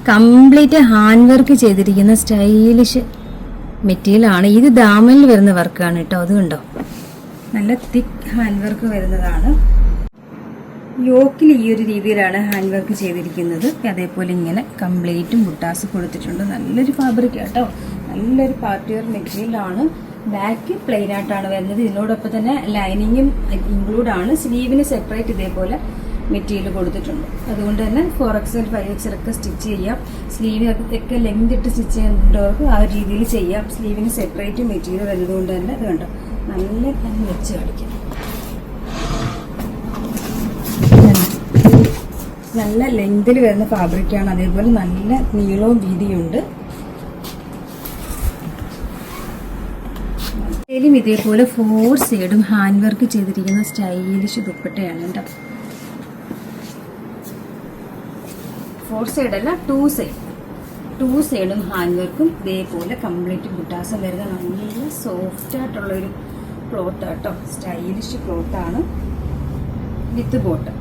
Complete hand work ചെയ്തിരിക്കുന്ന stylish മെറ്റീരിയലാണ്. ഇത് ദാമനിൽ വരുന്ന വർക്കാണ് കേട്ടോ. അത് കണ്ടോ, നല്ല തിക്ക് ഹാൻഡ് വർക്ക് വരുന്നതാണ്. യോക്കിൽ ഈ ഒരു രീതിയിലാണ് ഹാൻഡ് വർക്ക് ചെയ്തിരിക്കുന്നത്. അതേപോലെ ഇങ്ങനെ കംപ്ലീറ്റും ബുട്ടാസ് കൊടുത്തിട്ടുണ്ട്. നല്ലൊരു ഫാബ്രിക് കേട്ടോ, നല്ലൊരു പാർട്ടി വെയർ മെറ്റീരിയലാണ്. ബാക്ക് പ്ലെയിൻ ആയിട്ടാണ് വരുന്നത്. ഇതിനോടൊപ്പം തന്നെ ലൈനിങ്ങും ഇൻക്ലൂഡ് ആണ്. സ്ലീവിന് സെപ്പറേറ്റ് ഇതേപോലെ മെറ്റീരിയൽ കൊടുത്തിട്ടുണ്ട്. അതുകൊണ്ട് തന്നെ 4XL 5XL ഒക്കെ സ്റ്റിച്ച് ചെയ്യാം. സ്ലീവിനൊക്കെ ലെങ്ത് ഇട്ട് സ്റ്റിച്ച് ചെയ്യുന്നവർക്ക് ആ രീതിയിൽ ചെയ്യാം. സ്ലീവിന് സെപ്പറേറ്റ് മെറ്റീരിയൽ വരുന്നതുകൊണ്ട് തന്നെ അത് കണ്ടോ, നല്ല തന്നെ വെച്ച് കളിക്കാം. നല്ല ലെങ്തിൽ വരുന്ന ഫാബ്രിക്കാണ്. അതേപോലെ നല്ല നീളവും വീതിയുണ്ട്. ഇതേപോലെ 4 സൈഡും ഹാൻഡ് വർക്ക് ചെയ്തിരിക്കുന്ന സ്റ്റൈലിഷ് ദുപ്പട്ടയാണ് കേട്ടോ. 4 സൈഡല്ല, 2 സൈഡും ഹാൻഡ് വർക്കും ഇതേപോലെ കംപ്ലീറ്റ് ബുട്ടാസം വരുന്ന നല്ല സോഫ്റ്റ് ആയിട്ടുള്ളൊരു ക്ലോത്ത് കേട്ടോ. സ്റ്റൈലിഷ് ക്ലോത്താണ് വിത്ത് ബോട്ടം.